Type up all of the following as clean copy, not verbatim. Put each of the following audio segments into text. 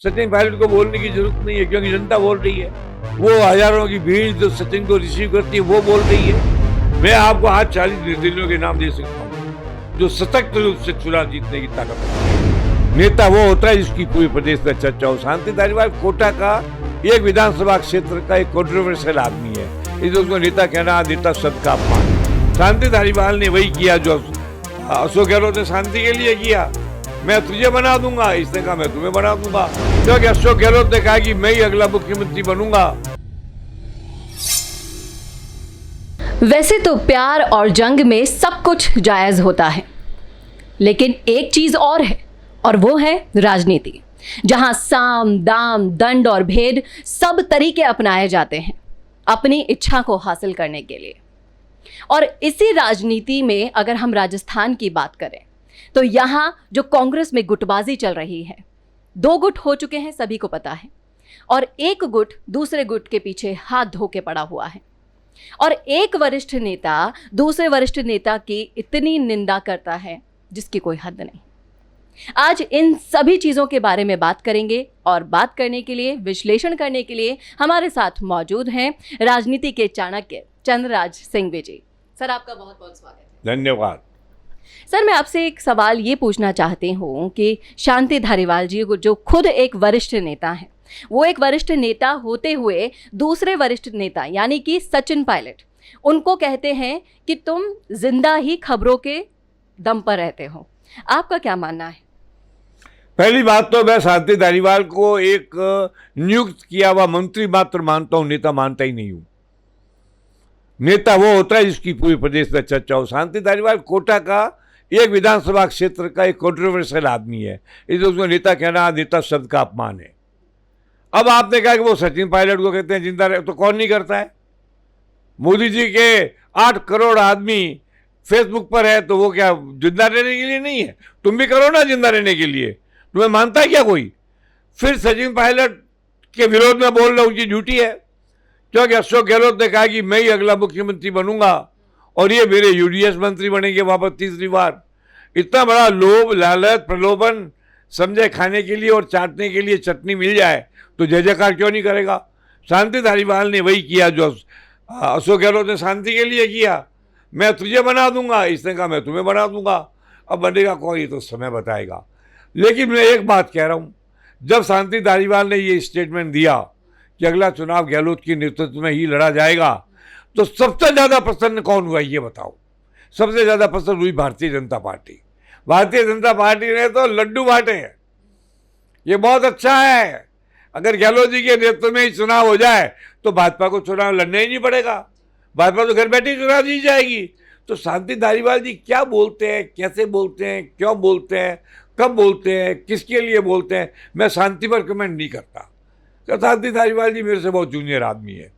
सचिन पायलट को बोलने की जरूरत नहीं है क्योंकि जनता बोल रही है। वो हजारों की भीड़ जो सचिन को रिसीव करती है वो बोल रही है। मैं आपको आज 40 निर्दलियों के नाम दे सकता हूँ जो सशक्त रूप से चुनाव जीतने की ताकत है। नेता वो होता है जिसकी पूरे प्रदेश में चर्चा हो। शांति धारीवाल कोटा का एक विधानसभा क्षेत्र का एक कंट्रोवर्शियल आदमी है, इसलिए उसको नेता कहना नेता शब्द का अपमान। शांति धारीवाल ने वही किया जो अशोक गहलोत ने शांति के लिए किया। मैं तुझे बना दूंगा, इसने कहा मैं तुम्हें बना दूंगा, क्योंकि अशोक गहलोत ने कहा कि मैं ही अगला मुख्यमंत्री बनूंगा। वैसे तो प्यार और जंग में सब कुछ जायज होता है, लेकिन एक चीज और है, और वो है राजनीति, जहां साम दाम दंड और भेद सब तरीके अपनाए जाते हैं अपनी इच्छा को हासिल करने के लिए। और इसी राजनीति में अगर हम राजस्थान की बात करें तो यहाँ जो कांग्रेस में गुटबाजी चल रही है, 2 गुट हो चुके हैं, सभी को पता है, और एक गुट दूसरे गुट के पीछे हाथ धो के पड़ा हुआ है, और एक वरिष्ठ नेता दूसरे वरिष्ठ नेता की इतनी निंदा करता है जिसकी कोई हद नहीं। आज इन सभी चीज़ों के बारे में बात करेंगे, और बात करने के लिए, विश्लेषण करने के लिए हमारे साथ मौजूद हैं राजनीति के चाणक्य चंद्रराज सिंघवी जी। सर, आपका बहुत बहुत स्वागत है। धन्यवाद। सर, मैं आपसे एक सवाल ये पूछना चाहती हूँ कि शांति धारीवाल जी जो खुद एक वरिष्ठ नेता हैं, वो एक वरिष्ठ नेता होते हुए दूसरे वरिष्ठ नेता यानी कि सचिन पायलट, उनको कहते हैं कि तुम जिंदा ही खबरों के दम पर रहते हो। आपका क्या मानना है? पहली बात तो मैं शांति धारीवाल को एक नियुक्त किया हुआ मंत्री मात्र मानता हूं, नेता मानता ही नहीं हूं। नेता वो होता है जिसकी पूरे प्रदेश में चर्चा हो। शांति धारीवाल कोटा का एक विधानसभा क्षेत्र का एक कंट्रोवर्शियल आदमी है, इसलिए उसको नेता कहना नेता शब्द का अपमान है। अब आपने कहा कि वो सचिन पायलट को कहते हैं जिंदा रहे, तो कौन नहीं करता है? मोदी जी के 8 करोड़ आदमी फेसबुक पर है, तो वो क्या जिंदा रहने के लिए नहीं है? तुम भी करो ना जिंदा रहने के लिए, तुम्हें मानता है क्या कोई? फिर सचिन पायलट के विरोध में बोल रहा हूँ, उनकी ड्यूटी है, क्योंकि अशोक गहलोत ने कहा कि मैं ही अगला मुख्यमंत्री बनूंगा और ये मेरे यूडीएस मंत्री बनेंगे वापस तीसरी बार। इतना बड़ा लोभ, लालच, प्रलोभन समझे खाने के लिए और चाटने के लिए चटनी मिल जाए तो जय जयकार क्यों नहीं करेगा? शांति धारीवाल ने वही किया जो अशोक गहलोत ने शांति के लिए किया। मैं तुझे बना दूंगा, इसने कहा मैं तुम्हें बना दूंगा। अब बनेगा कौन, ये तो समय बताएगा। लेकिन मैं एक बात कह रहा हूँ, जब शांति धारीवाल ने ये स्टेटमेंट दिया कि अगला चुनाव गहलोत के नेतृत्व में ही लड़ा जाएगा, तो सबसे ज़्यादा प्रसन्न कौन हुआ ये बताओ? सबसे ज़्यादा प्रसन्न हुई भारतीय जनता पार्टी। भारतीय जनता पार्टी ने तो लड्डू बांटे हैं। ये बहुत अच्छा है। अगर गहलोत जी के नेतृत्व में ही चुनाव हो जाए तो भाजपा को चुनाव लड़ना ही नहीं पड़ेगा, भाजपा तो घर बैठे चुनाव जीत जाएगी। तो शांति धारीवाल जी क्या बोलते हैं, कैसे बोलते हैं, क्यों बोलते हैं, कब बोलते हैं, किसके लिए बोलते हैं, मैं शांति पर कमेंट नहीं करता। तो शांति धारीवाल जी मेरे से बहुत जूनियर आदमी है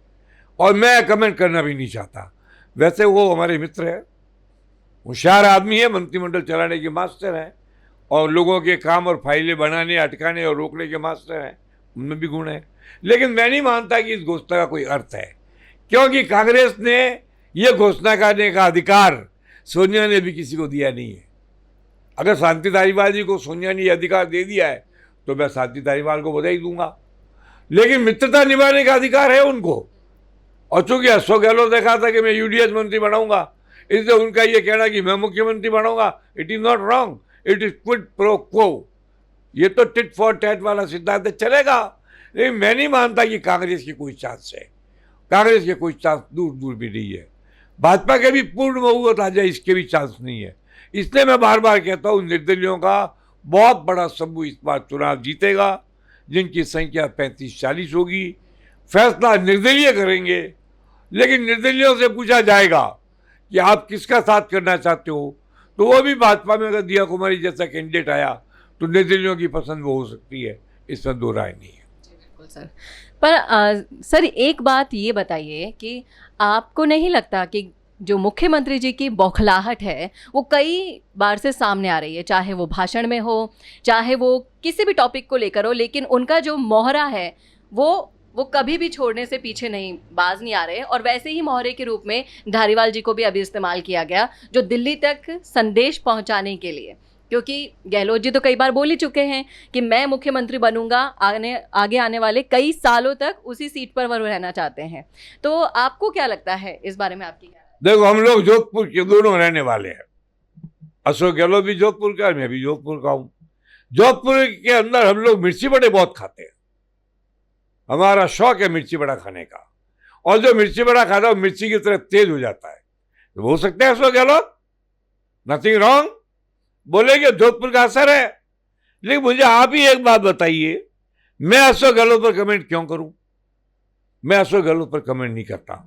और मैं कमेंट करना भी नहीं चाहता। वैसे वो हमारे मित्र हैं, होशियार आदमी है, मंत्रिमंडल चलाने के मास्टर हैं और लोगों के काम और फाइलें बनाने, अटकाने और रोकने के मास्टर हैं, उनमें भी गुण है। लेकिन मैं नहीं मानता कि इस घोषणा का कोई अर्थ है, क्योंकि कांग्रेस ने यह घोषणा करने का अधिकार सोनिया ने भी किसी को दिया नहीं है। अगर शांति धारीवाल जी को सोनिया ने यह अधिकार दे दिया है तो मैं शांति धारीवाल को बधाई दूंगा, लेकिन मित्रता निभाने का अधिकार है उनको। और चूंकि अशोक गहलोत ने कहा था कि मैं यूडीएस मंत्री बनाऊंगा, इसलिए उनका ये कहना कि मैं मुख्यमंत्री बनाऊंगा, it is not wrong, it is quid pro quo. ये तो टिट फॉर टैट वाला सिद्धांत चलेगा। लेकिन मैं नहीं मानता कि कांग्रेस की कोई चांस है। कांग्रेस के कोई चांस दूर दूर भी नहीं है। भाजपा के भी पूर्ण बहुमत आ जाए, इसके भी चांस नहीं है। इसलिए मैं बार बार कहता हूँ, निर्दलियों का बहुत बड़ा समूह इस बार चुनाव जीतेगा, जिनकी संख्या 35-40 होगी। फैसला निर्दलीय करेंगे, लेकिन निर्दलियों से पूछा जाएगा कि आप किसका साथ करना चाहते हो, तो वो भी भाजपा में अगर दिया कुमारी जैसा कैंडिडेट आया तो निर्दलियों की पसंद वो हो सकती है, इसमें दो राय नहीं है। बिल्कुल सर। पर सर, एक बात ये बताइए कि आपको नहीं लगता कि जो मुख्यमंत्री जी की बौखलाहट है वो कई बार से सामने आ रही है, चाहे वो भाषण में हो, चाहे वो किसी भी टॉपिक को लेकर हो, लेकिन उनका जो मोहरा है वो कभी भी छोड़ने से पीछे नहीं, बाज नहीं आ रहे। और वैसे ही मोहरे के रूप में धारीवाल जी को भी अभी इस्तेमाल किया गया, जो दिल्ली तक संदेश पहुंचाने के लिए क्योंकि गहलोत जी तो कई बार बोल ही चुके हैं कि मैं मुख्यमंत्री बनूंगा, आगे आने वाले कई सालों तक उसी सीट पर वो रहना चाहते हैं। तो आपको क्या लगता है इस बारे में, आपकी क्या? देखो, हम लोग जोधपुर के दोनों रहने वाले हैं। अशोक गहलोत भी जोधपुर का, मैं भी जोधपुर का हूँ। जोधपुर के अंदर हम लोग मिर्ची बड़े बहुत खाते हैं। हमारा शौक है मिर्ची बड़ा खाने का, और जो मिर्ची बड़ा खाता है वो मिर्ची की तरह तेज हो जाता है। तो हो सकते हैं अशोक गहलोत, नथिंग रॉन्ग, बोलेंगे जोधपुर का असर है। लेकिन मुझे आप ही एक बात बताइए, मैं अशोक गहलोत पर कमेंट क्यों करूं? मैं अशोक गहलोत पर कमेंट नहीं करता।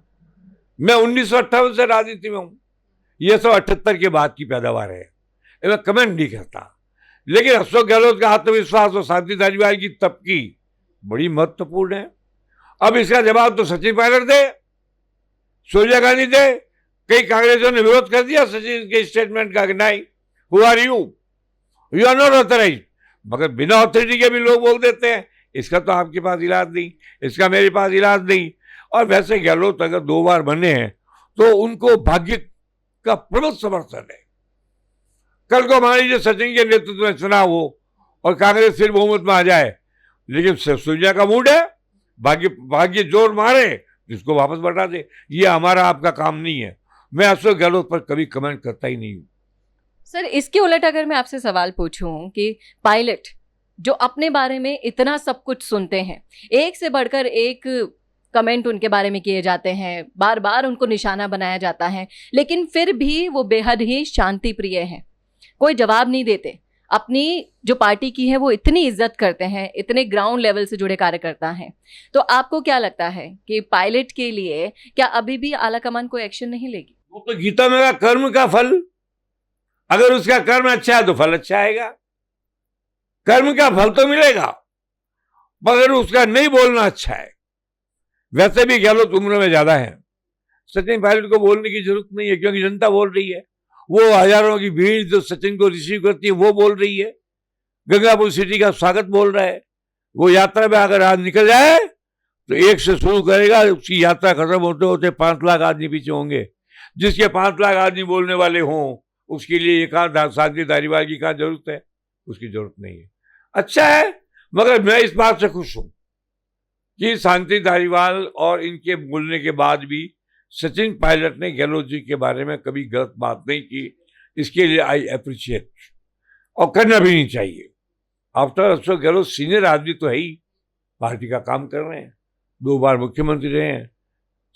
मैं 1958 से राजनीति में हूं, यह सब 78 के बाद की पैदावार है, मैं कमेंट नहीं करता। लेकिन अशोक गहलोत का आत्मविश्वास और शांति धारीवाल की तबकी बड़ी महत्वपूर्ण है। अब इसका जवाब तो सचिन पायलट दे, सोनिया गांधी दे। कई कांग्रेसियों ने विरोध कर दिया सचिन के स्टेटमेंट का कि नहीं, who are you, you are not authorize. मगर बिना ऑथोरिटी के भी लोग बोल देते हैं इसका तो आपके पास इलाज नहीं, इसका मेरे पास इलाज नहीं। और वैसे गहलोत अगर 2 बार बने हैं तो उनको भाग्य का प्रबल समर्थन है। कल को मान लीजिए सचिन के नेतृत्व में चुनाव हो और कांग्रेस फिर बहुमत में आ जाए, लेकिन सोनिया का मूड है, भाग्य जोर मारे जिसको वापस बढ़ा दे। ये हमारा आपका काम नहीं है। मैं अशोक गहलोत पर कभी कमेंट करता ही नहीं हूं। सर, इसके उलट अगर मैं आपसे सवाल पूछूं कि पायलट जो अपने बारे में इतना सब कुछ सुनते हैं, एक से बढ़कर एक कमेंट उनके बारे में किए जाते हैं, बार बार उनको निशाना बनाया जाता है, लेकिन फिर भी वो बेहद ही शांति प्रिय हैं, कोई जवाब नहीं देते, अपनी जो पार्टी की है वो इतनी इज्जत करते हैं, इतने ग्राउंड लेवल से जुड़े कार्यकर्ता हैं। तो आपको क्या लगता है कि पायलट के लिए क्या अभी भी आलाकमान कोई एक्शन नहीं लेगी? वो तो गीता में कहा, कर्म का फल, अगर उसका कर्म अच्छा है तो फल अच्छा आएगा। कर्म का फल तो मिलेगा, मगर उसका नहीं बोलना अच्छा है। वैसे भी गहलोत उम्र में ज्यादा है, सचिन पायलट को बोलने की जरूरत नहीं है, क्योंकि जनता बोल रही है। वो हजारों की भीड़ जो सचिन को रिसीव करती है वो बोल रही है, गंगापुर सिटी का स्वागत बोल रहा है। वो यात्रा में अगर आज निकल जाए तो 1 से शुरू करेगा, उसकी यात्रा खत्म होते होते 5 लाख आदमी पीछे होंगे। जिसके 5 लाख आदमी बोलने वाले हों उसके लिए ये कहा शांति धारीवाल की कहा जरूरत है? उसकी जरूरत नहीं है। अच्छा है, मगर मैं इस बात से खुश हूं कि शांति धारीवाल और इनके बोलने के बाद भी सचिन पायलट ने गहलोत जी के बारे में कभी गलत बात नहीं की। इसके लिए आई अप्रिशिएट, और करना भी नहीं चाहिए। आफ्टर अशोक गहलोत सीनियर आदमी तो है ही, पार्टी का काम कर रहे हैं, 2 बार मुख्यमंत्री रहे हैं,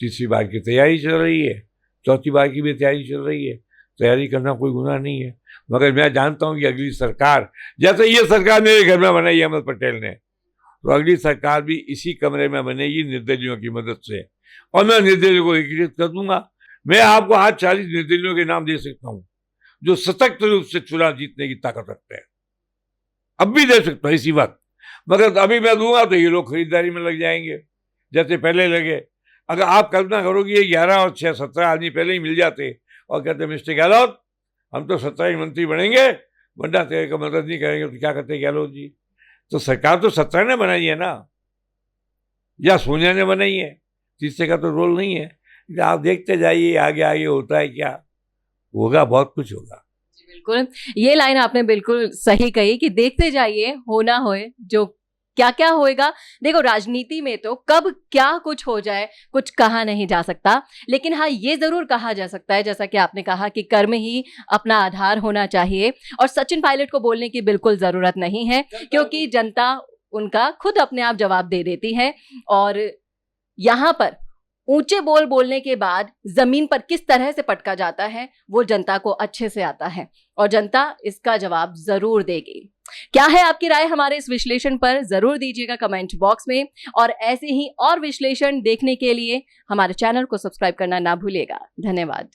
3री बार की तैयारी चल रही है, 4थी बार की भी तैयारी चल रही है। तैयारी करना कोई गुनाह नहीं है। मगर मैं जानता हूं कि अगली सरकार, जैसे ये सरकार मेरे घर में बनाई अहमद पटेल ने, तो अगली सरकार भी इसी कमरे में बनेगी निर्दलियों की मदद से, और मैं निर्दलियों को एकीकृत कर दूंगा। मैं आपको आज 40 निर्दलियों के नाम दे सकता हूं जो सशक्त रूप से चुनाव जीतने की ताकत रखते हैं। अब भी दे सकता हूं इसी वक्त, मगर अभी मैं दूंगा तो ये लोग खरीदारी में लग जाएंगे जैसे पहले लगे। अगर आप कल्पना करोगे 11 और 6 17 आदमी पहले ही मिल जाते और कहते मिस्टर गहलोत हम तो 17 मंत्री बनेंगे, वरना तेरे को मदद नहीं करेंगे, तो क्या करते गहलोत जी? तो सरकार तो 17 ने बनाई है ना, या सोनिया ने बनाई है, तीसरे का तो रोल नहीं है। आप देखते जाइए आगे आगे होता है क्या होगा, बहुत कुछ होगा। बिल्कुल, ये लाइन आपने बिल्कुल सही कही कि देखते जाइए, होना होए जो क्या क्या होएगा। देखो, राजनीति में तो कब क्या कुछ हो जाए कुछ कहा नहीं जा सकता, लेकिन हाँ ये जरूर कहा जा सकता है, जैसा कि आपने कहा कि कर्म ही अपना आधार होना चाहिए, और सचिन पायलट को बोलने की बिल्कुल जरूरत नहीं है, क्योंकि जनता उनका खुद अपने आप जवाब दे देती है। और यहाँ पर ऊंचे बोल बोलने के बाद जमीन पर किस तरह से पटका जाता है वो जनता को अच्छे से आता है, और जनता इसका जवाब जरूर देगी। क्या है आपकी राय हमारे इस विश्लेषण पर? जरूर दीजिएगा कमेंट बॉक्स में, और ऐसे ही और विश्लेषण देखने के लिए हमारे चैनल को सब्सक्राइब करना ना भूलिएगा। धन्यवाद।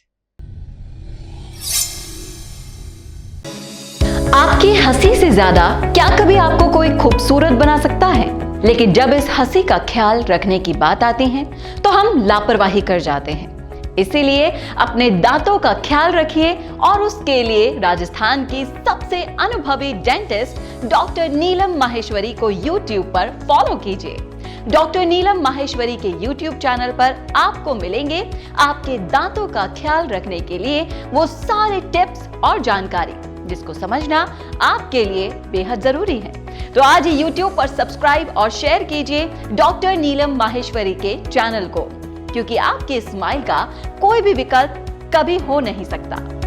आपकी हंसी से ज्यादा क्या कभी आपको कोई खूबसूरत बना सकता है? लेकिन जब इस हंसी का ख्याल रखने की बात आती है तो हम लापरवाही कर जाते हैं। इसीलिए अपने दांतों का ख्याल रखिए, और उसके लिए राजस्थान की सबसे अनुभवी डेंटिस्ट डॉक्टर नीलम माहेश्वरी को YouTube पर फॉलो कीजिए। डॉक्टर नीलम माहेश्वरी के YouTube चैनल पर आपको मिलेंगे आपके दांतों का ख्याल रखने के लिए वो सारे टिप्स और जानकारी जिसको समझना आपके लिए बेहद जरूरी है। तो आज ही YouTube पर सब्सक्राइब और शेयर कीजिए डॉक्टर नीलम माहेश्वरी के चैनल को, क्योंकि आपके स्माइल का कोई भी विकल्प कभी हो नहीं सकता।